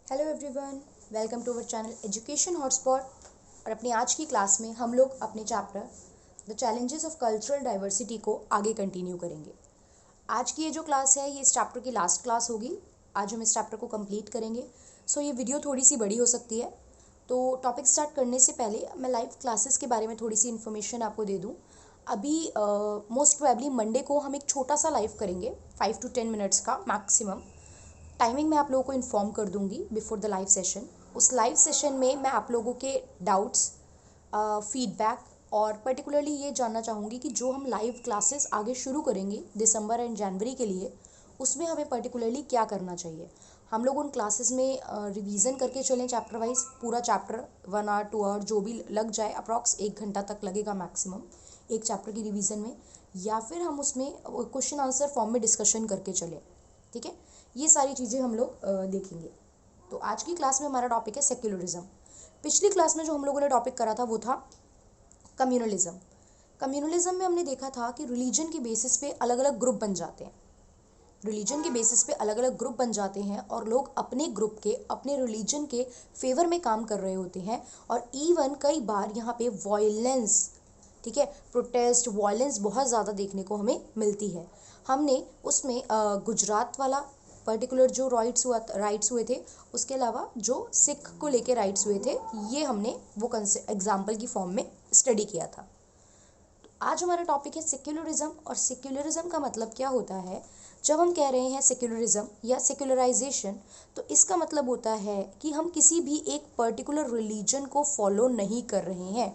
Hello everyone, welcome to our channel education hotspot. और अपनी आज की क्लास में हम लोग अपने chapter the challenges of cultural diversity को आगे कंटिन्यू करेंगे। आज की ये जो क्लास है ये इस चैप्टर की लास्ट क्लास होगी। आज हम इस चैप्टर को कंप्लीट करेंगे। ये वीडियो थोड़ी सी बड़ी हो सकती है। तो टॉपिक स्टार्ट करने से पहले मैं लाइव क्लासेस के बारे में थोड़ी सी इन्फॉर्मेशन आपको दे दूँ। अभी मोस्ट प्रोबेबली मंडे को हम एक छोटा सा लाइव करेंगे, 5 to 10 मिनट्स का मैक्सिमम। टाइमिंग मैं आप लोगों को इन्फॉर्म कर दूंगी बिफोर द लाइव सेशन। उस लाइव सेशन में मैं आप लोगों के डाउट्स, फीडबैक और पर्टिकुलरली ये जानना चाहूँगी कि जो हम लाइव क्लासेस आगे शुरू करेंगे दिसंबर एंड जनवरी के लिए, उसमें हमें पर्टिकुलरली क्या करना चाहिए। हम लोग उन क्लासेस में रिवीजन करके चलें चैप्टर वाइज, पूरा चैप्टर 1 आवर 2 आवर जो भी लग जाए, अप्रॉक्स 1 घंटा तक लगेगा मैक्सिमम एक चैप्टर की रिवीजन में, या फिर हम उसमें क्वेश्चन आंसर फॉर्म में डिस्कशन करके चलें। ठीक है, ये सारी चीज़ें हम लोग देखेंगे। तो आज की क्लास में हमारा टॉपिक है सेक्युलरिज्म। पिछली क्लास में जो हम लोगों ने टॉपिक करा था वो था कम्युनलिज्म। कम्युनलिज्म में हमने देखा था कि रिलीजन के बेसिस पे अलग अलग ग्रुप बन जाते हैं। रिलीजन के बेसिस पे अलग अलग ग्रुप बन जाते हैं और लोग अपने ग्रुप के, अपने रिलीजन के फेवर में काम कर रहे होते हैं। और इवन कई बार यहाँ पे वॉयलेंस, ठीक है, प्रोटेस्ट, वॉयलेंस बहुत ज़्यादा देखने को हमें मिलती है। हमने उसमें गुजरात वाला पर्टिकुलर जो राइट्स हुए थे, उसके अलावा जो सिख को लेके राइट्स हुए थे, ये हमने वो एग्जाम्पल की फॉर्म में स्टडी किया था। आज हमारा टॉपिक है सेक्युलरिज्म। और सेक्युलरिज्म का मतलब क्या होता है? जब हम कह रहे हैं सेक्युलरिज्म या सेक्युलराइजेशन, तो इसका मतलब होता है कि हम किसी भी एक पर्टिकुलर रिलीजन को फॉलो नहीं कर रहे हैं।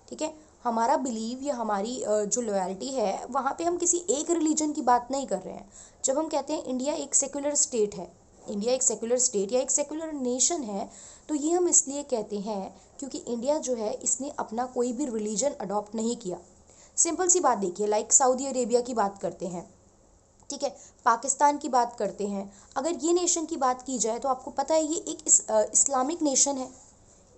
ठीक है, हमारा बिलीव या हमारी जो लॉयल्टी है, वहाँ पे हम किसी एक रिलीजन की बात नहीं कर रहे हैं। जब हम कहते हैं इंडिया एक सेक्युलर स्टेट है, इंडिया एक सेक्युलर स्टेट या एक सेक्युलर नेशन है, तो ये हम इसलिए कहते हैं क्योंकि इंडिया जो है इसने अपना कोई भी रिलीजन अडॉप्ट नहीं किया। सिंपल सी बात देखिए, लाइक सऊदी अरेबिया की बात करते हैं, ठीक है, पाकिस्तान की बात करते हैं। अगर ये नेशन की बात की जाए तो आपको पता है ये एक इस्लामिक नेशन है।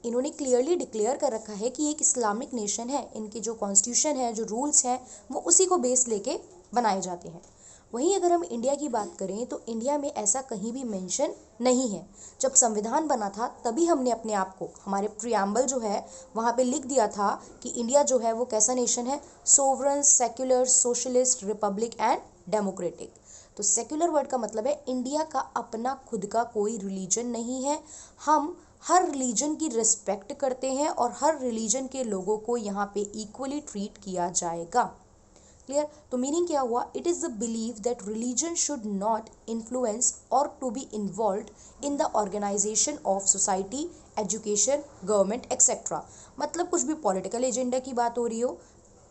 इन्होंने क्लियरली डिक्लेयर कर रखा है कि एक इस्लामिक नेशन है। इनके जो कॉन्स्टिट्यूशन है, जो रूल्स हैं, वो उसी को बेस लेके बनाए जाते हैं। वहीं अगर हम इंडिया की बात करें तो इंडिया में ऐसा कहीं भी मेंशन नहीं है। जब संविधान बना था तभी हमने अपने आप को, हमारे प्रियम्बल जो है वहाँ पे लिख दिया था कि इंडिया जो है वो कैसा नेशन है, sovereign, secular, socialist, Republic and democratic. तो सेक्युलर वर्ड का मतलब है इंडिया का अपना खुद का कोई रिलीजन नहीं है। हम हर रिलीजन की रिस्पेक्ट करते हैं और हर रिलीजन के लोगों को यहाँ पे इक्वली ट्रीट किया जाएगा। क्लियर? तो मीनिंग क्या हुआ? It is the believe that religion should not influence और to be involve in the organization of society, education, government etcetera. मतलब कुछ भी पॉलिटिकल एजेंडा की बात हो रही हो,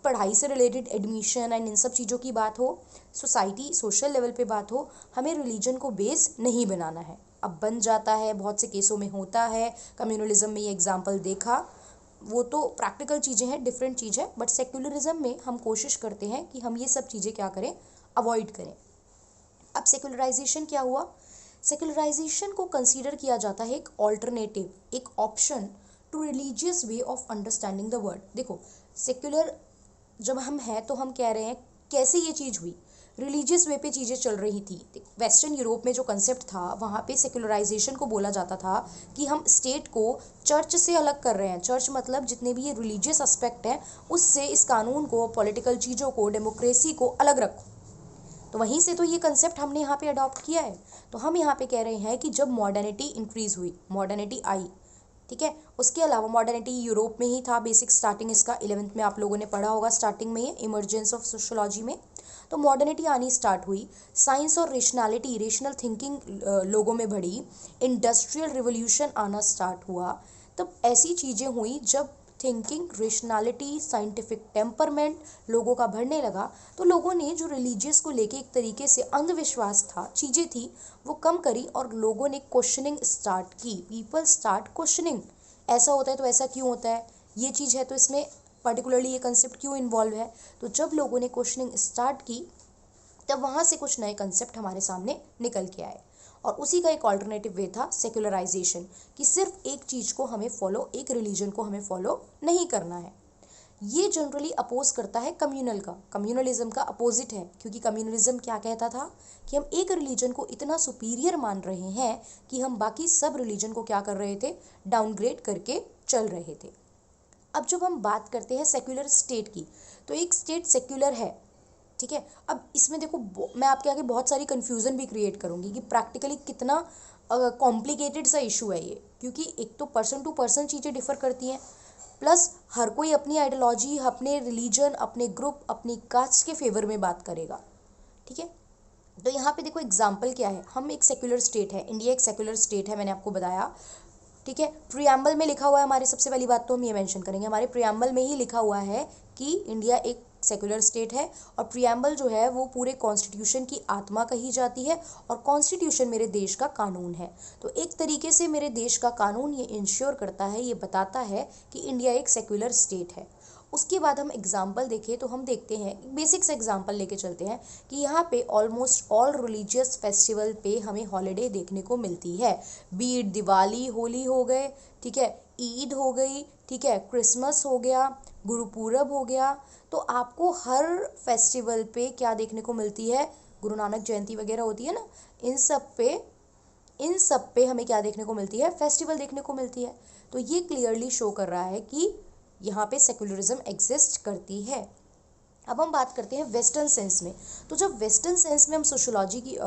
पढ़ाई से रिलेटेड एडमिशन एंड इन सब चीज़ों की बात हो, सोसाइटी, सोशल लेवल पे बात हो, हमें रिलीजन को बेस नहीं बनाना है। अब बन जाता है, बहुत से केसों में होता है। कम्युनलिज्म में ये एग्जाम्पल देखा, वो तो प्रैक्टिकल चीज़ें हैं, डिफरेंट चीज़ है। बट सेक्युलरिज्म में हम कोशिश करते हैं कि हम ये सब चीज़ें क्या करें, अवॉइड करें। अब सेक्युलराइजेशन क्या हुआ? सेक्युलराइजेशन को कंसीडर किया जाता है एक ऑल्टरनेटिव, एक option to religious way of understanding the word. देखो, सेक्युलर जब हम हैं तो हम कह रहे हैं कैसे ये चीज़ हुई, रिलीजियस वे पे चीज़ें चल रही थी। वेस्टर्न यूरोप में जो कंसेप्ट था वहाँ पे सेक्युलराइजेशन को बोला जाता था कि हम स्टेट को चर्च से अलग कर रहे हैं। चर्च मतलब जितने भी ये रिलीजियस एस्पेक्ट हैं उससे इस कानून को, पॉलिटिकल चीज़ों को, डेमोक्रेसी को अलग रखो। तो वहीं से तो ये कंसेप्ट हमने यहाँ पे अडॉप्ट किया है। तो हम यहाँ पे कह रहे हैं कि जब मॉडर्निटी इंक्रीज हुई, मॉडर्निटी आई, ठीक है, उसके अलावा मॉडर्निटी यूरोप में ही था बेसिक स्टार्टिंग इसका, 11th में आप लोगों ने पढ़ा होगा स्टार्टिंग में, ये इमर्जेंस ऑफ सोशोलॉजी में। तो मॉडर्निटी आनी स्टार्ट हुई, साइंस और रेशनैलिटी, रेशनल थिंकिंग लोगों में बढ़ी, इंडस्ट्रियल रिवोल्यूशन आना स्टार्ट हुआ। तब ऐसी चीज़ें हुई जब थिंकिंग, रेशनैलिटी, साइंटिफिक टेम्परमेंट लोगों का बढ़ने लगा, तो लोगों ने जो रिलीजियस को लेके एक तरीके से अंधविश्वास था, चीज़ें थी, वो कम करी और लोगों ने क्वेश्चनिंग स्टार्ट की। पीपल स्टार्ट क्वेश्चनिंग, ऐसा होता है तो ऐसा क्यों होता है, ये चीज़ है तो इसमें पर्टिकुलरली ये कंसेप्ट क्यों इन्वॉल्व है। तो जब लोगों ने क्वेश्चनिंग स्टार्ट की तब वहाँ से कुछ नए कंसेप्ट हमारे सामने निकल के आए। और उसी का एक ऑल्टरनेटिव वे था सेक्युलराइजेशन, कि सिर्फ एक चीज़ को हमें फॉलो, एक रिलीजन को हमें फॉलो नहीं करना है। ये जनरली अपोज करता है कम्युनल का, कम्युनलिज्म का अपोजिट है, क्योंकि कम्युनलिज्म क्या कहता था कि हम एक रिलीजन को इतना सुपीरियर मान रहे हैं कि हम बाकी सब रिलीजन को क्या कर रहे थे, डाउनग्रेड करके चल रहे थे। अब जब हम बात करते हैं सेक्युलर स्टेट की, तो एक स्टेट सेक्युलर है, ठीक है। अब इसमें देखो मैं आपके आगे बहुत सारी कन्फ्यूज़न भी क्रिएट करूँगी कि प्रैक्टिकली कितना कॉम्प्लिकेटेड सा इशू है ये, क्योंकि एक तो पर्सन टू पर्सन चीज़ें डिफ़र करती हैं, प्लस हर कोई अपनी आइडियोलॉजी, अपने रिलीजन, अपने ग्रुप, अपनी कास्ट के फेवर में बात करेगा, ठीक है। तो यहाँ पे देखो एग्जाम्पल क्या है, हम एक सेक्युलर स्टेट है, इंडिया एक सेक्युलर स्टेट है, मैंने आपको बताया, ठीक है। प्रियम्बल में लिखा हुआ है, हमारे सबसे पहली बात तो हम ये मेंशन करेंगे, हमारे प्रियम्बल में ही लिखा हुआ है कि इंडिया एक सेक्युलर स्टेट है, और प्रियम्बल जो है वो पूरे कॉन्स्टिट्यूशन की आत्मा कही जाती है, और कॉन्स्टिट्यूशन मेरे देश का कानून है। तो एक तरीके से मेरे देश का कानून ये इंश्योर करता है, ये बताता है कि इंडिया एक सेक्युलर स्टेट है। उसके बाद हम एग्जाम्पल देखें तो हम देखते हैं, बेसिक से एग्जाम्पल लेके चलते हैं कि यहाँ पे ऑलमोस्ट ऑल रिलीजियस फेस्टिवल पे हमें हॉलीडे देखने को मिलती है, बी इट दिवाली, होली हो गए, ठीक है, ईद हो गई, ठीक है, क्रिसमस हो गया, गुरुपूरब हो गया। तो आपको हर फेस्टिवल पे क्या देखने को मिलती है, गुरु नानक जयंती वगैरह होती है ना, इन सब पे हमें क्या देखने को मिलती है, फेस्टिवल देखने को मिलती है। तो ये क्लियरली शो कर रहा है कि यहाँ पे सेक्युलरिज्म एग्जिस्ट करती है। अब हम बात करते हैं वेस्टर्न सेंस में। तो जब वेस्टर्न सेंस में हम सोशोलॉजी की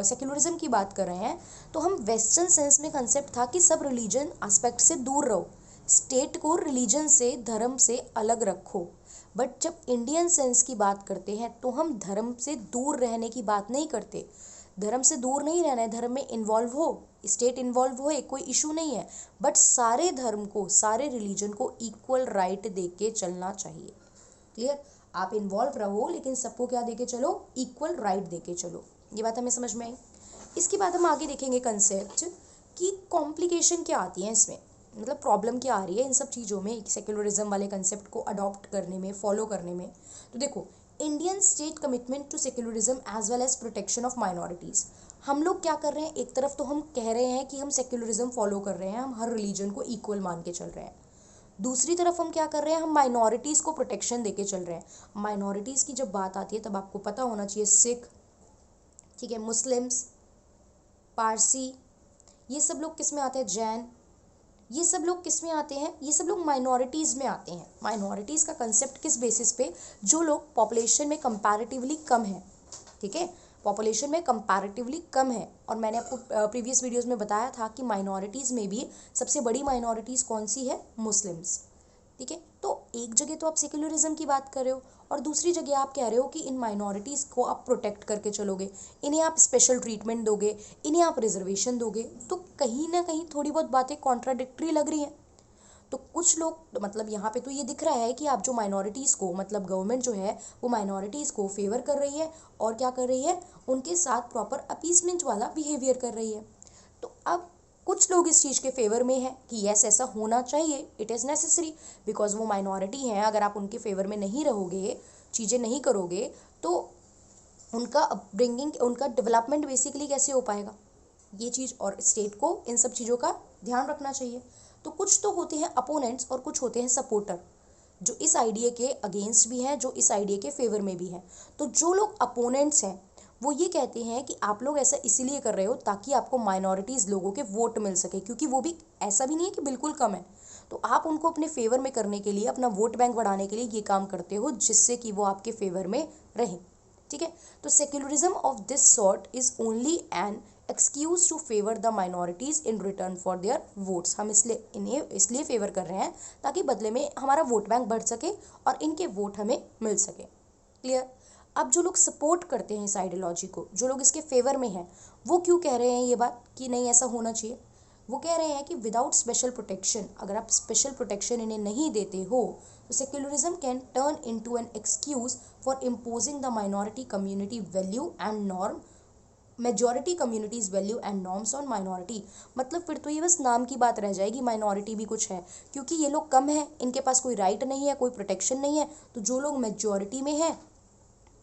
सेक्युलरिज्म की बात कर रहे हैं, तो हम वेस्टर्न सेंस में कंसेप्ट था कि सब रिलीजन एस्पेक्ट से दूर रहो, स्टेट को रिलीजन से, धर्म से अलग रखो। बट जब इंडियन सेंस की बात करते हैं तो हम धर्म से दूर रहने की बात नहीं करते, धर्म से दूर नहीं रहना है, धर्म में इन्वॉल्व हो, स्टेट इन्वॉल्व होए, कोई इशू नहीं है, बट सारे धर्म को, सारे रिलीजन को इक्वल राइट दे के चलना चाहिए। क्लियर, आप इन्वॉल्व रहो लेकिन सबको क्या देके चलो, इक्वल राइट देके चलो। ये बात हमें समझ में आई। इसके बाद हम आगे देखेंगे कंसेप्ट कि कॉम्प्लिकेशन क्या आती है इसमें, मतलब प्रॉब्लम क्या आ रही है इन सब चीज़ों में, सेक्युलरिज्म वाले कंसेप्ट को अडॉप्ट करने में, फॉलो करने में। तो देखो, Indian state commitment to secularism as well as protection of minorities. हम लोग क्या कर रहे हैं, एक तरफ तो हम कह रहे हैं कि हम सेक्युलरिज्म फॉलो कर रहे हैं, हम हर रिलीजन को इक्वल मान के चल रहे हैं, दूसरी तरफ हम क्या कर रहे हैं, हम माइनॉरिटीज़ को प्रोटेक्शन देके चल रहे हैं। माइनॉरिटीज़ की जब बात आती है तब आपको पता होना चाहिए, सिख, ठीक है, मुस्लिम्स, पारसी, ये सब लोग किस में आते हैं, जैन, ये सब लोग किस में आते हैं, ये सब लोग माइनॉरिटीज़ में आते हैं। माइनॉरिटीज़ का कंसेप्ट किस बेसिस पे, जो लोग पॉपुलेशन में कंपैरेटिवली कम है, ठीक है, पॉपुलेशन में कंपैरेटिवली कम है। और मैंने आपको प्रीवियस वीडियोस में बताया था कि माइनॉरिटीज़ में भी सबसे बड़ी माइनॉरिटीज़ कौन सी है, मुस्लिम्स, ठीक है। तो एक जगह तो आप सेक्युलरिज्म की बात कर रहे हो, और दूसरी जगह आप कह रहे हो कि इन माइनॉरिटीज़ को आप प्रोटेक्ट करके चलोगे, इन्हें आप स्पेशल ट्रीटमेंट दोगे, इन्हें आप रिजर्वेशन दोगे। तो कहीं ना कहीं थोड़ी बहुत बातें कॉन्ट्राडिक्टरी लग रही हैं। तो कुछ लोग, मतलब यहाँ पे तो ये दिख रहा है कि आप जो माइनॉरिटीज़ को, मतलब गवर्नमेंट जो है वो माइनॉरिटीज़ को फेवर कर रही है, और क्या कर रही है, उनके साथ प्रॉपर अपीसमेंट वाला बिहेवियर कर रही है। तो अब कुछ लोग इस चीज़ के फेवर में है कि यस ऐसा होना चाहिए, इट इज़ नेसेसरी, बिकॉज वो माइनॉरिटी हैं, अगर आप उनके फेवर में नहीं रहोगे, चीज़ें नहीं करोगे, तो उनका अपब्रिंगिंग, उनका डेवलपमेंट बेसिकली कैसे हो पाएगा, ये चीज़, और स्टेट को इन सब चीज़ों का ध्यान रखना चाहिए। तो कुछ तो होते हैं अपोनेंट्स और कुछ होते हैं सपोर्टर, जो इस आइडिया के अगेंस्ट भी हैं, जो इस आइडिया के फेवर में भी हैं। तो जो लोग अपोनेंट्स हैं वो ये कहते हैं कि आप लोग ऐसा इसीलिए कर रहे हो ताकि आपको माइनॉरिटीज़ लोगों के वोट मिल सके, क्योंकि वो भी ऐसा भी नहीं है कि बिल्कुल कम है, तो आप उनको अपने फेवर में करने के लिए, अपना वोट बैंक बढ़ाने के लिए ये काम करते हो, जिससे कि वो आपके फेवर में रहें, ठीक है। तो secularism of this sort is only an excuse to favour the minorities in return for their votes. हम इन्हें इसलिए फेवर कर रहे हैं ताकि बदले में हमारा वोट बैंक बढ़ सके और इनके वोट हमें मिल सके। क्लियर। अब जो लोग सपोर्ट करते हैं इस आइडियोलॉजी को, जो लोग इसके फेवर में हैं, वो क्यों कह रहे हैं ये बात कि नहीं ऐसा होना चाहिए, वो कह रहे हैं कि विदाउट स्पेशल प्रोटेक्शन, अगर आप स्पेशल प्रोटेक्शन इन्हें नहीं देते हो, तो secularism can turn into an excuse for imposing the minority community value and norm, majority communities value and norms on minority. मतलब फिर तो ये बस नाम की बात रह जाएगी, माइनॉरिटी भी कुछ है, क्योंकि ये लोग कम हैं, इनके पास कोई राइट नहीं है, कोई प्रोटेक्शन नहीं है। तो जो लोग मेजॉरिटी में हैं,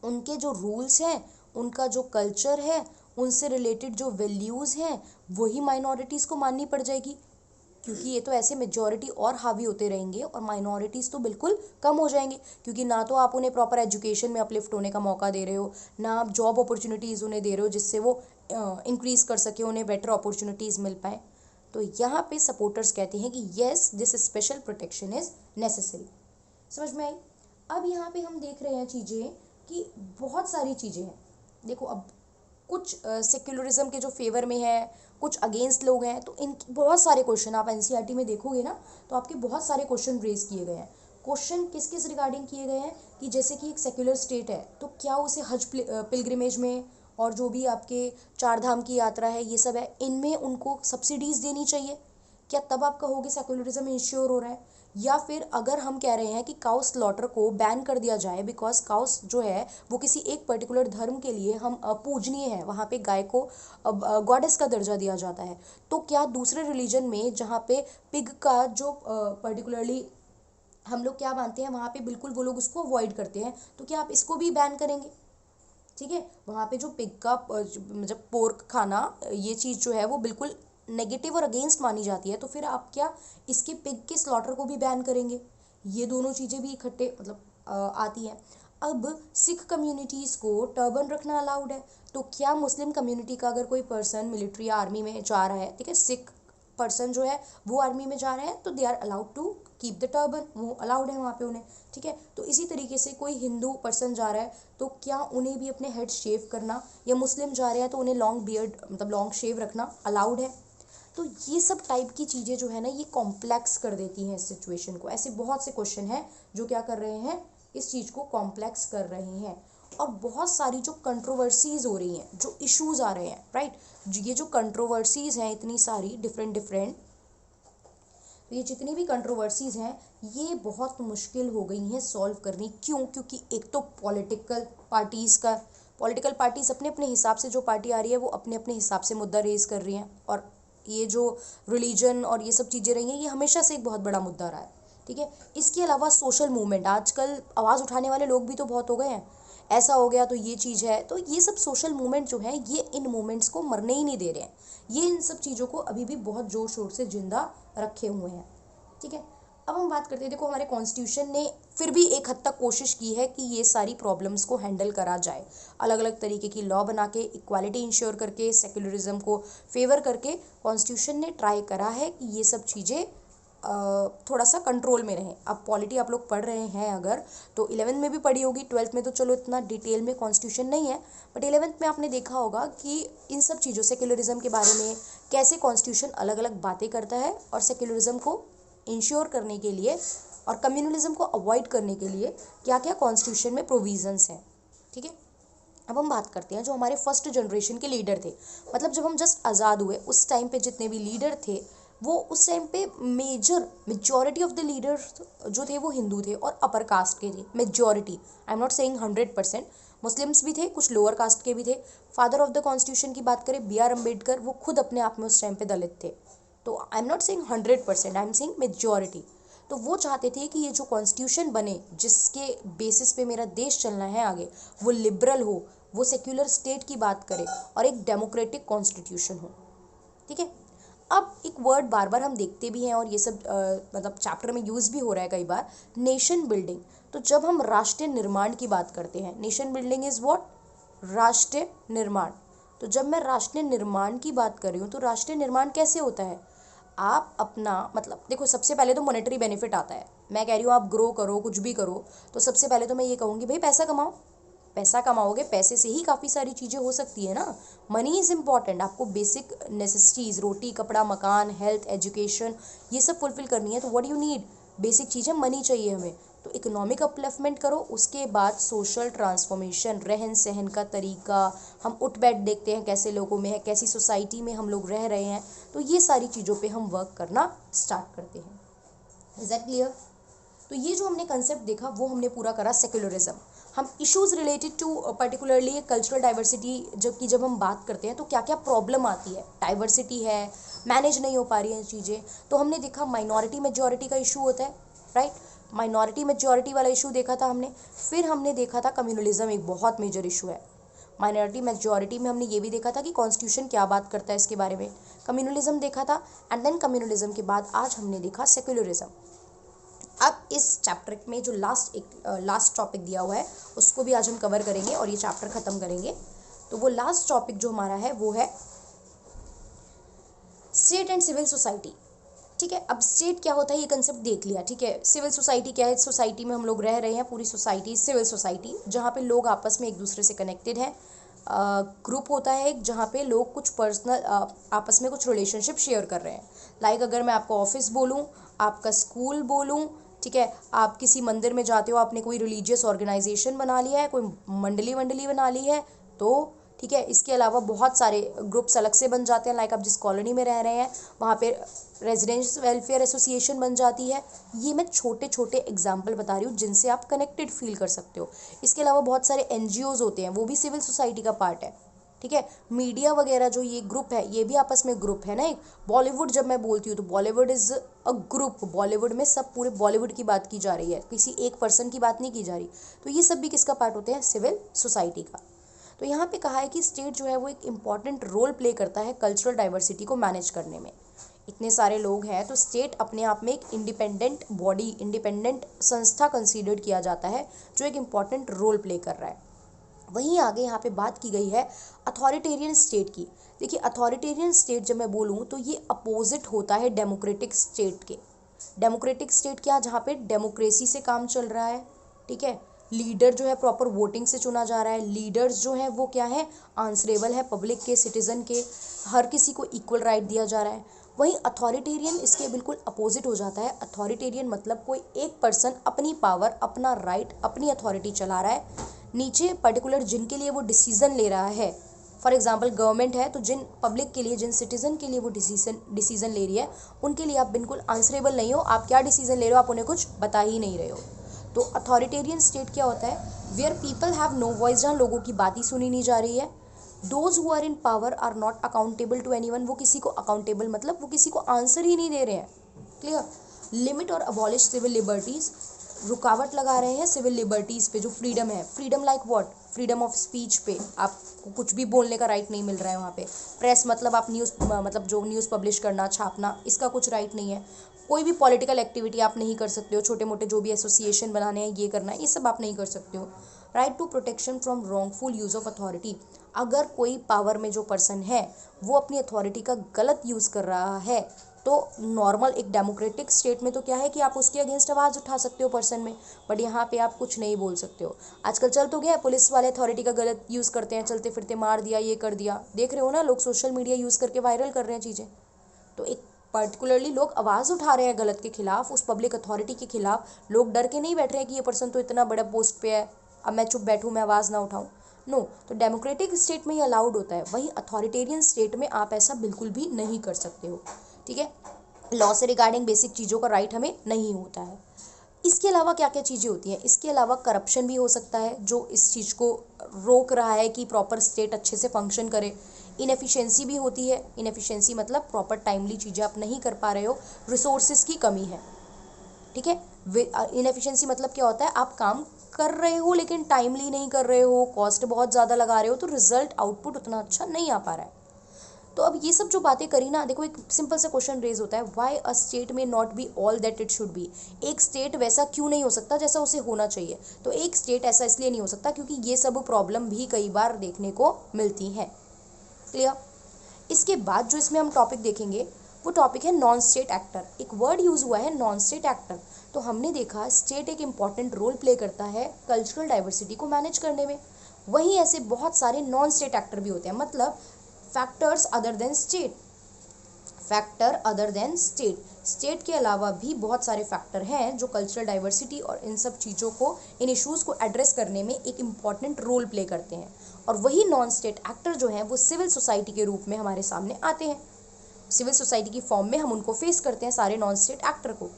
उनके जो रूल्स हैं, उनका जो कल्चर है, उनसे रिलेटेड जो वैल्यूज़ हैं, वही माइनॉरिटीज़ को माननी पड़ जाएगी, क्योंकि ये तो ऐसे मेजॉरिटी और हावी होते रहेंगे और माइनॉरिटीज़ तो बिल्कुल कम हो जाएंगे, क्योंकि ना तो आप उन्हें प्रॉपर एजुकेशन में अपलिफ्ट होने का मौका दे रहे हो, ना आप जॉब अपॉर्चुनिटीज़ उन्हें दे रहे हो जिससे वो इंक्रीज़ कर सके, उन्हें बेटर अपॉर्चुनिटीज़ मिल पाए। तो यहाँ पे सपोर्टर्स कहते हैं कि yes this special protection is necessary. समझ में आई? अब यहाँ पे हम देख रहे हैं चीज़ें कि बहुत सारी चीज़ें हैं। देखो अब कुछ सेक्युलरिज्म के जो फेवर में है, कुछ अगेंस्ट लोग हैं, तो इन बहुत सारे क्वेश्चन आप एनसीईआरटी में देखोगे ना, तो आपके बहुत सारे क्वेश्चन रेज किए गए हैं। क्वेश्चन किस किस रिगार्डिंग किए गए हैं कि जैसे कि एक सेक्युलर स्टेट है तो क्या उसे हज पिलग्रिमेज में और जो भी आपके चार धाम की यात्रा है ये सब है, इनमें उनको सब्सिडीज़ देनी चाहिए? क्या तब आप कहोगे सेक्युलरिज्म इंश्योर हो रहा है? या फिर अगर हम कह रहे हैं कि काउ स्लॉटर को बैन कर दिया जाए बिकॉज काउस जो है वो किसी एक पर्टिकुलर धर्म के लिए हम पूजनीय है, वहाँ पे गाय को गॉडेस का दर्जा दिया जाता है, तो क्या दूसरे रिलीजन में जहाँ पे पिग का जो पर्टिकुलरली हम लोग क्या मानते हैं वहाँ पे बिल्कुल वो लोग उसको अवॉइड करते हैं, तो क्या आप इसको भी बैन करेंगे? ठीक है, वहाँ पे जो पिग का मतलब पोर्क खाना ये चीज़ जो है वो बिल्कुल नेगेटिव और अगेंस्ट मानी जाती है, तो फिर आप क्या इसके पिग के स्लॉटर को भी बैन करेंगे? ये दोनों चीज़ें भी इकट्ठे मतलब आती हैं। अब सिख कम्युनिटीज़ को टर्बन रखना अलाउड है, तो क्या मुस्लिम कम्युनिटी का अगर कोई पर्सन मिलिट्री आर्मी में जा रहा है, ठीक है, सिख पर्सन जो है वो आर्मी में जा रहे हैं तो they are allowed to keep the turban, वो अलाउड है वहाँ पे उन्हें। ठीक है, तो इसी तरीके से कोई हिंदू पर्सन जा रहा है तो क्या उन्हें भी अपने हेड शेव करना, या मुस्लिम जा रहे हैं तो उन्हें लॉन्ग बियर्ड मतलब लॉन्ग शेव रखना अलाउड है? तो ये सब टाइप की चीज़ें जो है ना ये कॉम्प्लेक्स कर देती हैं इस सिचुएशन को। ऐसे बहुत से क्वेश्चन हैं जो क्या कर रहे हैं, इस चीज़ को कॉम्प्लेक्स कर रहे हैं। और बहुत सारी जो कंट्रोवर्सीज हो रही हैं, जो इश्यूज आ रहे हैं, राइट, ये जो कंट्रोवर्सीज हैं इतनी सारी डिफरेंट डिफरेंट, तो ये जितनी भी कंट्रोवर्सीज हैं ये बहुत मुश्किल हो गई हैं सॉल्व करनी। क्यों? क्योंकि एक तो पॉलिटिकल पार्टीज़ अपने अपने हिसाब से, जो पार्टी आ रही है वो अपने अपने हिसाब से मुद्दा रेज कर रही हैं, और ये जो रिलीजन और ये सब चीज़ें रही हैं ये हमेशा से एक बहुत बड़ा मुद्दा रहा है। ठीक है, इसके अलावा सोशल मूवमेंट, आजकल आवाज़ उठाने वाले लोग भी तो बहुत हो गए हैं, ऐसा हो गया तो ये चीज़ है, तो ये सब सोशल मूवमेंट जो है ये इन मूवमेंट्स को मरने ही नहीं दे रहे हैं, ये इन सब चीज़ों को अभी भी बहुत ज़ोर शोर से जिंदा रखे हुए हैं। ठीक है, अब हम बात करते हैं, देखो हमारे कॉन्स्टिट्यूशन ने फिर भी एक हद तक कोशिश की है कि ये सारी प्रॉब्लम्स को हैंडल करा जाए, अलग अलग तरीके की लॉ बना के, इक्वालिटी इंश्योर करके, सेक्युलरिज्म को फेवर करके कॉन्स्टिट्यूशन ने ट्राई करा है कि ये सब चीज़ें थोड़ा सा कंट्रोल में रहें। अब पॉलिटी आप लोग पढ़ रहे हैं अगर, तो 11th में भी पढ़ी होगी, 12th में तो चलो इतना डिटेल में कॉन्स्टिट्यूशन नहीं है, बट 11th में आपने देखा होगा कि इन सब चीज़ों सेक्युलरिज्म के बारे में कैसे कॉन्स्टिट्यूशन अलग अलग बातें करता है, और सेक्युलरिज्म को इंश्योर करने के लिए और कम्युनलिज्म को अवॉइड करने के लिए क्या क्या कॉन्स्टिट्यूशन में प्रोविजंस हैं। ठीक है, अब हम बात करते हैं जो हमारे फर्स्ट जनरेशन के लीडर थे, मतलब जब हम जस्ट आज़ाद हुए उस टाइम पे जितने भी लीडर थे वो उस टाइम पे मेजॉरिटी ऑफ द लीडर्स जो थे वो हिंदू थे और अपर कास्ट के थे, majority, I am not saying 100%, Muslims भी थे, कुछ लोअर कास्ट के भी थे। फादर ऑफ द कॉन्स्टिट्यूशन की बात करें बी आर अम्बेडकर, वो खुद अपने आप में उस टाइम पे दलित थे, तो I am not saying 100%, I am saying majority. तो वो चाहते थे कि ये जो कॉन्स्टिट्यूशन बने जिसके बेसिस पे मेरा देश चलना है आगे, वो लिबरल हो, वो सेक्युलर स्टेट की बात करे और एक डेमोक्रेटिक कॉन्स्टिट्यूशन हो। ठीक है, अब एक वर्ड बार बार हम देखते भी हैं और ये सब मतलब चैप्टर में यूज़ भी हो रहा है कई बार, नेशन बिल्डिंग। तो जब हम राष्ट्रीय निर्माण की बात करते हैं, नेशन बिल्डिंग इज़ व्हाट, राष्ट्रीय निर्माण। तो जब मैं राष्ट्रीय निर्माण की बात कर रही हूँ तो राष्ट्रीय निर्माण कैसे होता है, आप अपना मतलब देखो सबसे पहले तो मॉनेटरी बेनिफिट आता है, मैं कह रही हूँ आप ग्रो करो कुछ भी करो, तो सबसे पहले तो मैं ये कहूँगी भाई पैसा कमाओ, पैसा कमाओगे, पैसे से ही काफ़ी सारी चीज़ें हो सकती है ना, मनी इज़ इम्पॉर्टेंट, आपको बेसिक नेसेसिटीज़, रोटी कपड़ा मकान हेल्थ एजुकेशन ये सब फुलफिल करनी है, तो व्हाट यू नीड, बेसिक चीज़ें मनी चाहिए हमें, तो इकोनॉमिक अपलिफ्टमेंट करो, उसके बाद सोशल ट्रांसफॉर्मेशन, रहन सहन का तरीका, हम उठ बैठ देखते हैं कैसे लोगों में है, कैसी सोसाइटी में हम लोग रह रहे हैं, तो ये सारी चीज़ों पे हम वर्क करना स्टार्ट करते हैं। Is that clear? तो ये जो हमने कंसेप्ट देखा वो हमने पूरा करा सेक्युलरिज्म। हम issues related to particularly cultural diversity जब हम बात करते हैं तो क्या क्या प्रॉब्लम आती है, डाइवर्सिटी है, मैनेज नहीं हो पा रही हैं चीज़ें, तो हमने देखा माइनॉरिटी मेजॉरिटी का इशू होता है, राइट, माइनॉरिटी मेजॉरिटी वाला इशू देखा था हमने। फिर हमने देखा था कम्युनलिज्म एक बहुत मेजर इशू है, माइनॉरिटी मेजॉरिटी में हमने ये भी देखा था कि कॉन्स्टिट्यूशन क्या बात करता है इसके बारे में, कम्युनलिज्म देखा था, एंड देन कम्युनलिज्म के बाद आज हमने देखा सेक्युलरिज्म। अब इस चैप्टर में जो लास्ट टॉपिक दिया हुआ है उसको भी आज हम कवर करेंगे और ये चैप्टर ख़त्म करेंगे। तो वो लास्ट टॉपिक जो हमारा है वो है स्टेट एंड सिविल सोसाइटी। ठीक है, अब स्टेट क्या होता है ये कंसेप्ट देख लिया। ठीक है, सिविल सोसाइटी क्या है, सोसाइटी में हम लोग रह रहे हैं, पूरी सोसाइटी सिविल सोसाइटी, जहाँ पे लोग आपस में एक दूसरे से कनेक्टेड हैं। ग्रुप होता है एक जहाँ पे लोग कुछ पर्सनल आपस में कुछ रिलेशनशिप शेयर कर रहे हैं। लाइक अगर मैं आपका ऑफिस बोलूँ, आपका स्कूल बोलूँ, ठीक है, आप किसी मंदिर में जाते हो, आपने कोई रिलीजियस ऑर्गेनाइजेशन बना लिया है, कोई मंडली बना ली है, तो ठीक है, इसके अलावा बहुत सारे ग्रुप्स अलग से बन जाते हैं। लाइक आप जिस कॉलोनी में रह रहे हैं वहाँ पे रेजिडेंट्स वेलफेयर एसोसिएशन बन जाती है। ये मैं छोटे छोटे एग्जाम्पल बता रही हूँ जिनसे आप कनेक्टेड फील कर सकते हो। इसके अलावा बहुत सारे एनजीओज होते हैं, वो भी सिविल सोसाइटी का पार्ट है। ठीक है, मीडिया वगैरह जो ये ग्रुप है ये भी आपस में ग्रुप है ना। एक बॉलीवुड जब मैं बोलती हूँ तो Bollywood is a group, Bollywood में सब पूरे बॉलीवुड की बात की जा रही है, किसी एक पर्सन की बात नहीं की जा रही। तो ये सब भी किसका पार्ट होते हैं, सिविल सोसाइटी का। तो यहाँ पे कहा है कि स्टेट जो है वो एक इम्पॉर्टेंट रोल प्ले करता है कल्चरल डाइवर्सिटी को मैनेज करने में। इतने सारे लोग हैं तो स्टेट अपने आप में एक इंडिपेंडेंट बॉडी, इंडिपेंडेंट संस्था कंसीडर्ड किया जाता है जो एक इम्पॉर्टेंट रोल प्ले कर रहा है। वहीं आगे यहाँ पे बात की गई है अथॉरिटेरियन स्टेट की। देखिए, अथॉरिटेरियन स्टेट जब मैं बोलूँ तो ये अपोजिट होता है डेमोक्रेटिक स्टेट के। डेमोक्रेटिक स्टेट क्या, जहाँ पे डेमोक्रेसी से काम चल रहा है। ठीक है, लीडर जो है प्रॉपर वोटिंग से चुना जा रहा है। लीडर्स जो है वो क्या है, आंसरेबल है पब्लिक के, सिटीजन के, हर किसी को इक्वल राइट दिया जा रहा है। वहीं अथॉरिटेरियन इसके बिल्कुल अपोजिट हो जाता है। अथॉरिटेरियन मतलब कोई एक पर्सन अपनी पावर, अपना राइट, अपनी अथॉरिटी चला रहा है, नीचे पर्टिकुलर जिनके लिए वो डिसीजन ले रहा है। फॉर एग्जांपल गवर्नमेंट है तो जिन पब्लिक के लिए, जिन सिटीजन के लिए वो डिसीजन ले रही है, उनके लिए आप बिल्कुल आंसरेबल नहीं हो। आप क्या डिसीजन ले रहे हो आप उन्हें कुछ बता ही नहीं रहे हो। तो अथॉरिटेरियन स्टेट क्या होता है, where people have no voice, जहाँ लोगों की बात ही सुनी नहीं जा रही है। Those who are in power are not accountable to anyone, वो किसी को अकाउंटेबल मतलब वो किसी को आंसर ही नहीं दे रहे हैं। क्लियर। लिमिट और अबॉलिश सिविल लिबर्टीज, रुकावट लगा रहे हैं सिविल लिबर्टीज़ पे, जो फ्रीडम है। Freedom like what, freedom of speech पे आपको कुछ भी बोलने का राइट नहीं मिल रहा है वहाँ पे। प्रेस मतलब आप न्यूज़, मतलब जो न्यूज़ पब्लिश करना, छापना, इसका कुछ राइट नहीं है। कोई भी पॉलिटिकल एक्टिविटी आप नहीं कर सकते हो, छोटे मोटे जो भी एसोसिएशन बनाने हैं, ये करना है, ये सब आप नहीं कर सकते हो। Right to protection from wrongful use of authority, अगर कोई पावर में जो पर्सन है वो अपनी अथॉरिटी का गलत यूज़ कर रहा है तो नॉर्मल एक डेमोक्रेटिक स्टेट में तो क्या है कि आप उसके अगेंस्ट आवाज़ उठा सकते हो पर्सन में, बट यहाँ पे आप कुछ नहीं बोल सकते हो। आजकल चल तो गया है, पुलिस वाले अथॉरिटी का गलत यूज़ करते हैं, चलते फिरते मार दिया, ये कर दिया, देख रहे हो ना, लोग सोशल मीडिया यूज़ करके वायरल कर रहे हैं चीज़ें। तो एक पर्टिकुलरली लोग आवाज़ उठा रहे हैं गलत के खिलाफ, उस पब्लिक अथॉरिटी के खिलाफ। लोग डर के नहीं बैठ रहे हैं कि ये पर्सन तो इतना बड़ा पोस्ट पे है, अब मैं चुप बैठूँ, मैं आवाज़ ना उठाऊँ। नो, तो डेमोक्रेटिक स्टेट में ये अलाउड होता है। वहीं अथॉरिटेरियन स्टेट में आप ऐसा बिल्कुल भी नहीं कर सकते हो। ठीक है, लॉ से रिगार्डिंग बेसिक चीज़ों का राइट हमें नहीं होता है। इसके अलावा क्या क्या चीज़ें होती हैं, इसके अलावा करप्शन भी हो सकता है जो इस चीज़ को रोक रहा है कि प्रॉपर स्टेट अच्छे से फंक्शन करे। इनएफिशिएंसी भी होती है। इनएफिशिएंसी मतलब प्रॉपर टाइमली चीज़ें आप नहीं कर पा रहे हो, रिसोर्सेज की कमी है। ठीक है, इनएफिशिएंसी मतलब क्या होता है, आप काम कर रहे हो लेकिन टाइमली नहीं कर रहे हो, कॉस्ट बहुत ज़्यादा लगा रहे हो, तो रिजल्ट आउटपुट उतना अच्छा नहीं आ पा रहा है। तो अब ये सब जो बातें करी ना, देखो एक सिंपल सा क्वेश्चन रेज होता है, व्हाई अ स्टेट में not be all that it should be. एक स्टेट वैसा क्यों नहीं हो सकता जैसा उसे होना चाहिए। तो एक स्टेट ऐसा इसलिए नहीं हो सकता क्योंकि ये सब प्रॉब्लम भी कई बार देखने को मिलती हैं। क्लियर। इसके बाद जो इसमें हम टॉपिक देखेंगे वो टॉपिक है नॉन स्टेट एक्टर। एक वर्ड यूज़ हुआ है नॉन स्टेट एक्टर। तो हमने देखा स्टेट एक इम्पॉर्टेंट रोल प्ले करता है कल्चरल डाइवर्सिटी को मैनेज करने में। वहीं ऐसे बहुत सारे नॉन स्टेट एक्टर भी होते हैं, मतलब factors other than state. Factor other than state, state के अलावा भी बहुत सारे फैक्टर हैं जो कल्चरल डाइवर्सिटी और इन सब चीज़ों को, इन इश्यूज़ को एड्रेस करने में एक इम्पॉर्टेंट रोल प्ले करते हैं। और वही नॉन स्टेट एक्टर जो हैं वो सिविल सोसाइटी के रूप में हमारे सामने आते हैं। सिविल सोसाइटी की फॉर्म में हम उनको फेस करते हैं, सारे नॉन स्टेट एक्टर को।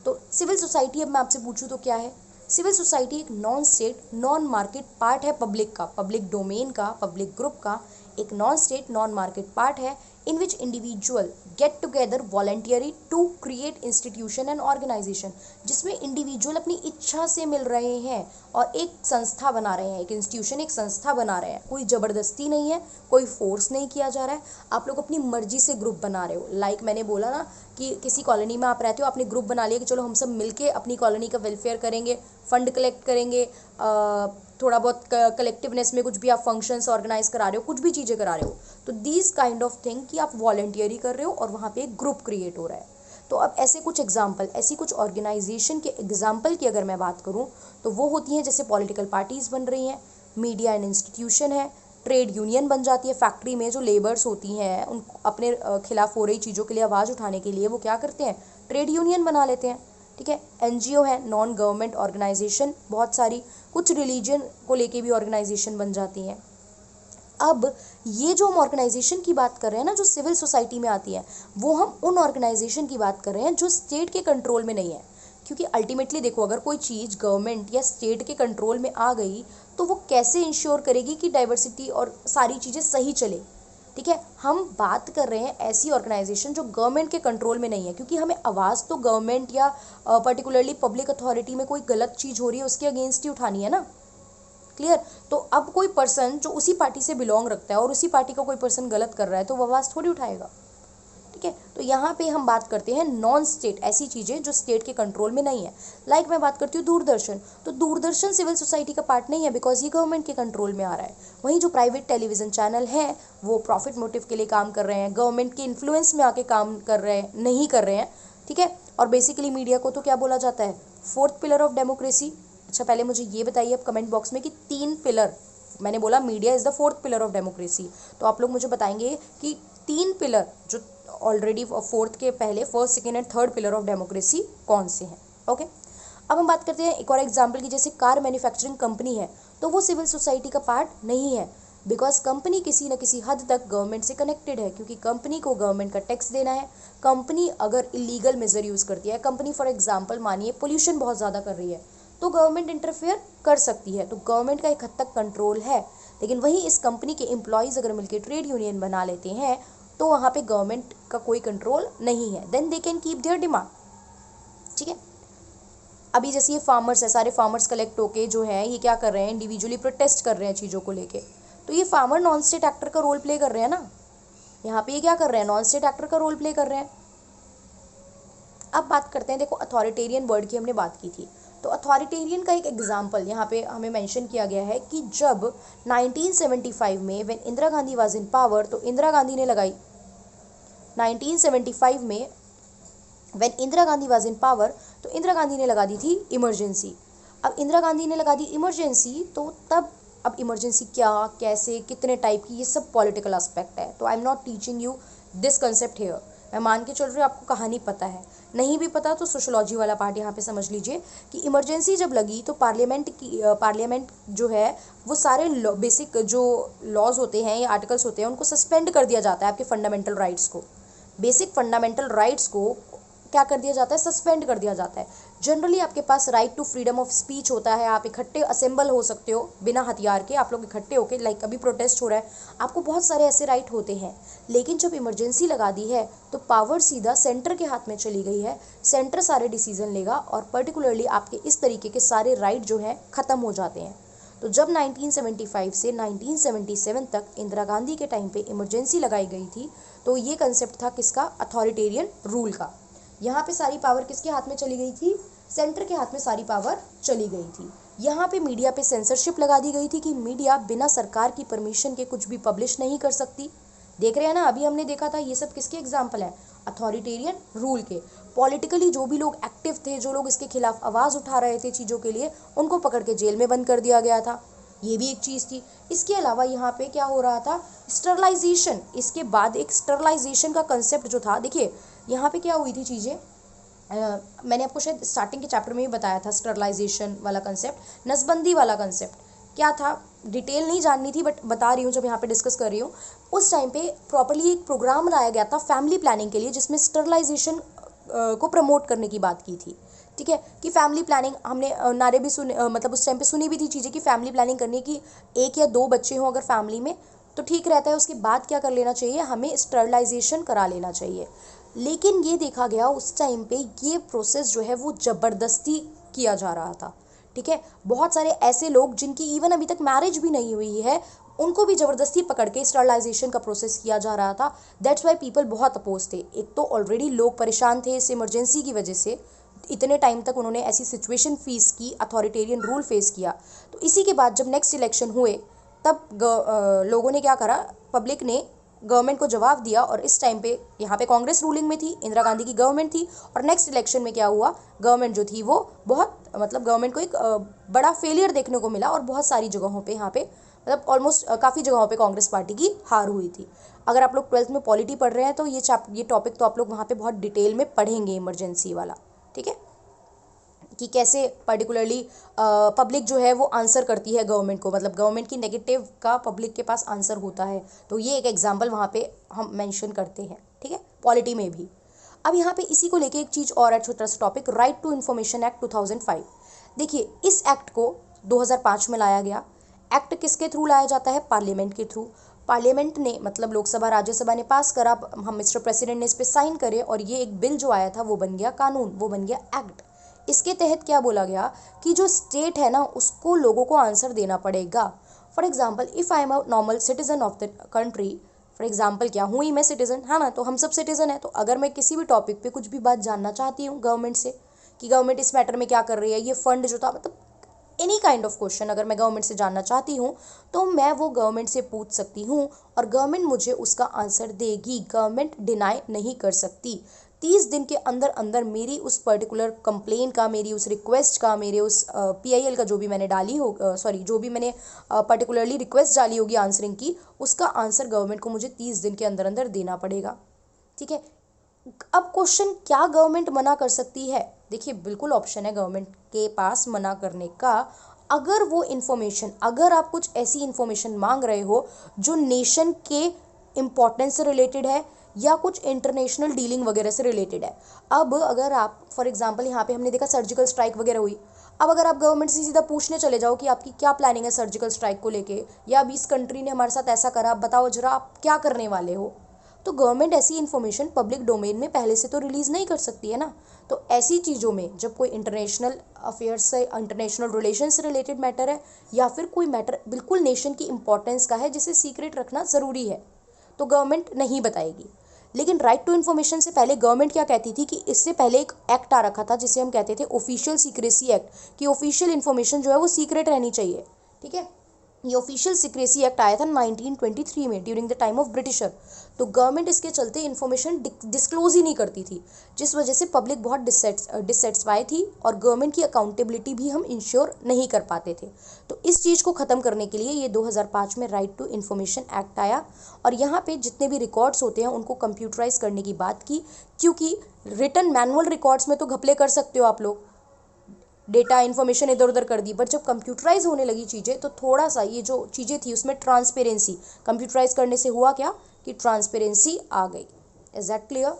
तो सिविल सोसाइटी, अब मैं आपसे पूछूं तो क्या है, सिविल सोसाइटी एक non state, non market part है पब्लिक का, पब्लिक डोमेन का, पब्लिक ग्रुप का, एक non state non market part है in which individual get together voluntary to create institution and organization, जिसमें इंडिविजुअल अपनी इच्छा से मिल रहे हैं और एक संस्था बना रहे हैं, एक इंस्टीट्यूशन, एक संस्था बना रहे हैं। कोई ज़बरदस्ती नहीं है, कोई फोर्स नहीं किया जा रहा है, आप लोग अपनी मर्जी से ग्रुप बना रहे हो। लाइक मैंने बोला ना कि किसी कॉलोनी में आप रहते हो, आपने ग्रुप बना लिया कि चलो हम सब मिलके अपनी कॉलोनी का वेलफेयर करेंगे, फंड कलेक्ट करेंगे, थोड़ा बहुत कलेक्टिवनेस में कुछ भी आप फंक्शंस ऑर्गेनाइज करा रहे हो, कुछ भी चीज़ें करा रहे हो, तो दीज काइंड ऑफ थिंग कि आप वॉलंटियरी कर रहे हो और वहाँ पे एक ग्रुप क्रिएट हो रहा है। तो अब ऐसे कुछ एग्जाम्पल, ऐसी कुछ ऑर्गेनाइजेशन के एग्जाम्पल की अगर मैं बात करूँ तो वो होती हैं जैसे पॉलिटिकल पार्टीज़ बन रही हैं, मीडिया एंड इंस्टीट्यूशन है, ट्रेड यूनियन बन जाती है, फैक्ट्री में जो लेबर्स होती हैं उन अपने खिलाफ हो रही चीज़ों के लिए आवाज़ उठाने के लिए वो क्या करते हैं, ट्रेड यूनियन बना लेते हैं। ठीक है, एनजीओ है, नॉन गवर्नमेंट ऑर्गेनाइजेशन बहुत सारी, कुछ रिलीजन को लेके भी ऑर्गेनाइजेशन बन जाती हैं। अब ये जो हम ऑर्गेनाइजेशन की बात कर रहे हैं ना, जो सिविल सोसाइटी में आती है, वो हम उन ऑर्गेनाइजेशन की बात कर रहे हैं जो स्टेट के कंट्रोल में नहीं है। क्योंकि अल्टीमेटली देखो, अगर कोई चीज़ गवर्नमेंट या स्टेट के कंट्रोल में आ गई तो वो कैसे इंश्योर करेगी कि डाइवर्सिटी और सारी चीज़ें सही चले। ठीक है, हम बात कर रहे हैं ऐसी ऑर्गेनाइजेशन जो गवर्नमेंट के कंट्रोल में नहीं है, क्योंकि हमें आवाज़ तो गवर्नमेंट या पर्टिकुलरली पब्लिक अथॉरिटी में कोई गलत चीज़ हो रही है उसके अगेंस्ट ही उठानी है ना। क्लियर। तो अब कोई पर्सन जो उसी पार्टी से बिलोंग रखता है और उसी पार्टी का कोई पर्सन गलत कर रहा है तो वो आवाज़ थोड़ी उठाएगा। ठीक है, तो यहाँ पे हम बात करते हैं नॉन स्टेट, ऐसी चीज़ें जो स्टेट के कंट्रोल में नहीं है। लाइक मैं बात करती हूँ दूरदर्शन, तो दूरदर्शन सिविल सोसाइटी का पार्ट नहीं है बिकॉज ये गवर्नमेंट के कंट्रोल में आ रहा है। वहीं जो प्राइवेट टेलीविज़न चैनल हैं वो प्रॉफिट मोटिव के लिए काम कर रहे हैं, गवर्नमेंट के इन्फ्लुएंस में आके काम कर रहे हैं, नहीं कर रहे हैं। ठीक है, और बेसिकली मीडिया को तो क्या बोला जाता है, फोर्थ पिलर ऑफ डेमोक्रेसी। अच्छा, पहले मुझे ये बताइए अब कमेंट बॉक्स में कि 3 पिलर, मैंने बोला media is the fourth pillar of democracy, तो आप लोग मुझे बताएंगे कि 3 पिलर जो ऑलरेडी फोर्थ के पहले first, second and third pillar of democracy कौन से हैं। ओके, अब हम बात करते हैं एक और एग्जाम्पल की, जैसे कार मैन्युफैक्चरिंग कंपनी है तो वो सिविल सोसाइटी का पार्ट नहीं है बिकॉज कंपनी किसी न किसी हद तक गवर्नमेंट से कनेक्टेड है, क्योंकि कंपनी को गवर्नमेंट का टैक्स देना है। कंपनी अगर इलीगल मेजर यूज़ करती है, कंपनी फॉर एग्जाम्पल मानिए पोल्यूशन बहुत ज़्यादा कर रही है, तो गवर्नमेंट इंटरफेयर कर सकती है, तो गवर्नमेंट का एक हद तक कंट्रोल है। लेकिन वहीं इस कंपनी के एम्प्लॉयज़ अगर मिलकर ट्रेड यूनियन बना लेते हैं तो वहाँ पे गवर्नमेंट का कोई कंट्रोल नहीं है, then they can keep their demand. ठीक है, अभी जैसे ये फार्मर्स है, सारे फार्मर्स कलेक्ट होके जो है ये क्या कर रहे हैं, इंडिविजुअली प्रोटेस्ट कर रहे हैं चीज़ों को लेके, तो ये फार्मर नॉन स्टेट एक्टर का रोल प्ले कर रहे हैं ना, यहाँ पे ये क्या कर रहे हैं, नॉन स्टेट एक्टर का रोल प्ले कर रहे हैं। अब बात करते हैं, देखो अथॉरिटेरियन वर्ड की हमने बात की थी, तो अथॉरिटेरियन का एक एग्जाम्पल यहाँ पे हमें मेंशन किया गया है कि जब 1975 में when Indira Gandhi was in power, तो इंदिरा गांधी ने लगाई 1975 में when Indira Gandhi was in power, तो इंदिरा गांधी ने लगा दी थी इमरजेंसी। अब इंदिरा गांधी ने लगा दी इमरजेंसी, तो तब अब इमरजेंसी क्या, कैसे, कितने टाइप की, ये सब पॉलिटिकल एस्पेक्ट है, तो I am not teaching you this concept here. मैं मान के चल रही हूँ आपको कहानी पता है, नहीं भी पता तो सोशोलॉजी वाला पार्ट यहाँ पे समझ लीजिए कि इमरजेंसी जब लगी तो पार्लियामेंट जो है वो सारे बेसिक जो लॉज होते हैं या आर्टिकल्स होते हैं उनको सस्पेंड कर दिया जाता है, आपके फंडामेंटल राइट्स को, बेसिक फंडामेंटल राइट्स को क्या कर दिया जाता है, सस्पेंड कर दिया जाता है। जनरली आपके पास right to freedom of speech होता है, आप इकट्ठे असेंबल हो सकते हो बिना हथियार के, आप लोग इकट्ठे होके, लाइक अभी प्रोटेस्ट हो रहा है, आपको बहुत सारे ऐसे राइट होते हैं। लेकिन जब इमरजेंसी लगा दी है तो पावर सीधा सेंटर के हाथ में चली गई है, सेंटर सारे डिसीजन लेगा और पर्टिकुलरली आपके इस तरीके के सारे राइट जो हैं ख़त्म हो जाते हैं। तो जब 1975 से 1977 तक इंदिरा गांधी के टाइम पे इमरजेंसी लगाई गई थी, तो ये कंसेप्ट था किसका, अथॉरिटेरियन रूल का। यहाँ पे सारी पावर किसके हाथ में चली गई थी, सेंटर के हाथ में सारी पावर चली गई थी। यहाँ पे मीडिया पे सेंसरशिप लगा दी गई थी कि मीडिया बिना सरकार की परमिशन के कुछ भी पब्लिश नहीं कर सकती। देख रहे हैं ना, अभी हमने देखा था, ये सब किसके एग्जाम्पल है, अथॉरिटेरियन रूल के। पॉलिटिकली जो भी लोग एक्टिव थे, जो लोग इसके खिलाफ आवाज़ उठा रहे थे चीज़ों के लिए, उनको पकड़ के जेल में बंद कर दिया गया था, ये भी एक चीज़ थी। इसके अलावा यहाँ पे क्या हो रहा था, स्टरलाइजेशन, इसके बाद एक स्टरलाइजेशन का कंसेप्ट जो था, देखिए यहाँ पे क्या हुई थी चीज़ें, मैंने आपको शायद स्टार्टिंग के चैप्टर में ही बताया था, स्टरलाइजेशन वाला कंसेप्ट, नसबंदी वाला कंसेप्ट क्या था, डिटेल नहीं जाननी थी बट बता रही हूँ जब यहाँ पे डिस्कस कर रही हूँ। उस टाइम पे प्रॉपर्ली एक प्रोग्राम लाया गया था फैमिली प्लानिंग के लिए, जिसमें स्टरलाइजेशन को प्रमोट करने की बात की थी। ठीक है, कि फैमिली प्लानिंग, हमने नारे भी सुने, मतलब उस टाइम पे सुनी भी थी चीज़ें कि फैमिली प्लानिंग करने की, 1 या 2 बच्चे हों अगर फैमिली में तो ठीक रहता है। उसके बाद क्या कर लेना चाहिए, हमें स्टरलाइजेशन करा लेना चाहिए। लेकिन ये देखा गया उस टाइम पे ये प्रोसेस जो है वो ज़बरदस्ती किया जा रहा था। ठीक है, बहुत सारे ऐसे लोग जिनकी इवन अभी तक मैरिज भी नहीं हुई है, उनको भी ज़बरदस्ती पकड़ के स्टरलाइजेशन का प्रोसेस किया जा रहा था। दैट्स वाई पीपल बहुत अपोज थे। एक तो ऑलरेडी लोग परेशान थे इस इमरजेंसी की वजह से, इतने टाइम तक उन्होंने ऐसी सिचुएशन फेस की, अथॉरिटेरियन रूल फेस किया। तो इसी के बाद जब नेक्स्ट इलेक्शन हुए तब लोगों ने क्या करा, पब्लिक ने गवर्नमेंट को जवाब दिया। और इस टाइम पे यहाँ पे कांग्रेस रूलिंग में थी, इंदिरा गांधी की गवर्नमेंट थी। और नेक्स्ट इलेक्शन में क्या हुआ, गवर्नमेंट जो थी वो बहुत मतलब गवर्नमेंट को एक बड़ा फेलियर देखने को मिला। और बहुत सारी जगहों पे यहाँ पे मतलब ऑलमोस्ट काफ़ी जगहों पे कांग्रेस पार्टी की हार हुई थी। अगर आप लोग 12th में पॉलिटी पढ़ रहे हैं तो ये टॉपिक तो आप लोग वहाँ पे बहुत डिटेल में पढ़ेंगे, इमरजेंसी वाला। ठीक है, कि कैसे पर्टिकुलरली पब्लिक जो है वो आंसर करती है गवर्नमेंट को, मतलब गवर्नमेंट की नेगेटिव का पब्लिक के पास आंसर होता है। तो ये एक एग्जांपल वहाँ पे हम मेंशन करते हैं। ठीक है, पॉलिटी में भी। अब यहाँ पे इसी को लेके एक चीज़ और है, छोटा सा topic, right to information act 2005। देखिए, इस एक्ट को 2005 में लाया गया। एक्ट किसके थ्रू लाया जाता है, पार्लियामेंट के थ्रू। पार्लियामेंट ने मतलब लोकसभा राज्यसभा ने पास करा, हम मिस्टर प्रेसिडेंट ने इस पर साइन करे और ये एक बिल जो आया था वो बन गया कानून, वो बन गया एक्ट। इसके तहत क्या बोला गया कि जो स्टेट है ना उसको लोगों को आंसर देना पड़ेगा। For example, if I am a normal citizen of the country, for example क्या हूँ ही मैं सिटीजन, है ना, तो हम सब सिटीजन है। तो अगर मैं किसी भी टॉपिक पे कुछ भी बात जानना चाहती हूँ गवर्नमेंट से कि गवर्नमेंट इस मैटर में क्या कर रही है, ये फंड जो था, मतलब एनी काइंड ऑफ क्वेश्चन अगर मैं गवर्नमेंट से जानना चाहती हूँ तो मैं वो गवर्नमेंट से पूछ सकती हूँ और गवर्नमेंट मुझे उसका आंसर देगी। गवर्नमेंट डिनाई नहीं कर सकती। 30 दिन के अंदर अंदर मेरी उस पर्टिकुलर कंप्लेन का, मेरी उस रिक्वेस्ट का, मेरे उस PIL का जो भी मैंने डाली हो, सॉरी जो भी मैंने पर्टिकुलरली रिक्वेस्ट डाली होगी आंसरिंग की, उसका आंसर गवर्नमेंट को मुझे 30 दिन के अंदर अंदर देना पड़ेगा। ठीक है, अब क्वेश्चन, क्या गवर्नमेंट मना कर सकती है? देखिए, बिल्कुल ऑप्शन है गवर्नमेंट के पास मना करने का। अगर वो इन्फॉर्मेशन, अगर आप कुछ ऐसी इन्फॉर्मेशन मांग रहे हो जो नेशन के इम्पोर्टेंस से रिलेटेड है या कुछ इंटरनेशनल डीलिंग वगैरह से रिलेटेड है। अब अगर आप फॉर एग्जांपल यहाँ पे हमने देखा सर्जिकल स्ट्राइक वगैरह हुई। अब अगर आप गवर्नमेंट से सीधा पूछने चले जाओ कि आपकी क्या प्लानिंग है सर्जिकल स्ट्राइक को लेके, या अभी इस कंट्री ने हमारे साथ ऐसा करा, आप बताओ जरा आप क्या करने वाले हो, तो गवर्नमेंट ऐसी इन्फॉर्मेशन पब्लिक डोमेन में पहले से तो रिलीज़ नहीं कर सकती है ना। तो ऐसी चीज़ों में जब कोई इंटरनेशनल अफेयर्स से, इंटरनेशनल रिलेशन से रिलेटेड मैटर है या फिर कोई मैटर बिल्कुल नेशन की इंपॉर्टेंस का है जिसे सीक्रेट रखना ज़रूरी है, तो गवर्नमेंट नहीं बताएगी। लेकिन राइट टू इन्फॉर्मेशन से पहले गवर्नमेंट क्या कहती थी कि इससे पहले एक एक्ट आ रखा था जिसे हम कहते थे ऑफिशियल सीक्रेसी एक्ट, कि ऑफिशियल इन्फॉर्मेशन जो है वो सीक्रेट रहनी चाहिए। ठीक है, ये ऑफिशियल सीक्रेसी एक्ट आया था 1923 में, during the time of britisher. तो गवर्नमेंट इसके चलते इन्फॉर्मेशन डिस्क्लोज ही नहीं करती थी, जिस वजह से पब्लिक बहुत डिससेटिस्फाई थी और गवर्नमेंट की अकाउंटेबिलिटी भी हम इंश्योर नहीं कर पाते थे। तो इस चीज़ को ख़त्म करने के लिए ये 2005 में राइट टू इन्फॉर्मेशन एक्ट आया। और यहाँ पे जितने भी रिकॉर्ड्स होते हैं उनको कंप्यूटराइज करने की बात की, क्योंकि रिटन मैनुअल रिकॉर्ड्स में तो घपले कर सकते हो आप लोग, डेटा इन्फॉर्मेशन इधर उधर कर दी, बट जब कंप्यूटराइज होने लगी चीज़ें तो थोड़ा सा ये जो चीज़ें थी उसमें ट्रांसपेरेंसी, कंप्यूटराइज करने से हुआ क्या कि ट्रांसपेरेंसी आ गई। Is that clear?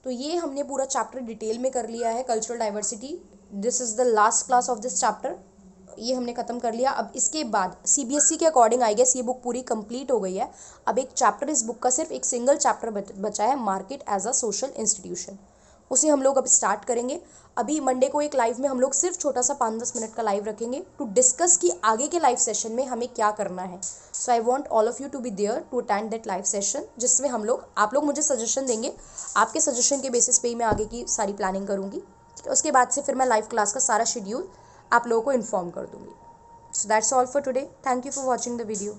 तो ये हमने पूरा चैप्टर डिटेल में कर लिया है, cultural diversity. This is the last class of this chapter, ये हमने ख़त्म कर लिया। अब इसके बाद CBSE के अकॉर्डिंग आई गेस ये बुक पूरी कंप्लीट हो गई है। अब एक चैप्टर इस बुक का, सिर्फ एक सिंगल चैप्टर बचा है, market as a social institution. उसे हम लोग अब स्टार्ट करेंगे। अभी मंडे को एक लाइव में हम लोग सिर्फ छोटा सा 5-10 मिनट का लाइव रखेंगे टू डिस्कस कि आगे के लाइव सेशन में हमें क्या करना है। So I want all of you to be there to attend that live session, जिसमें आप लोग मुझे सजेशन देंगे। आपके सजेशन के बेसिस पे ही मैं आगे की सारी प्लानिंग करूँगी। उसके बाद से फिर मैं लाइव क्लास का सारा शेड्यूल आप लोगों को इन्फॉर्म कर दूँगी। So that's all for today. Thank you for watching the video.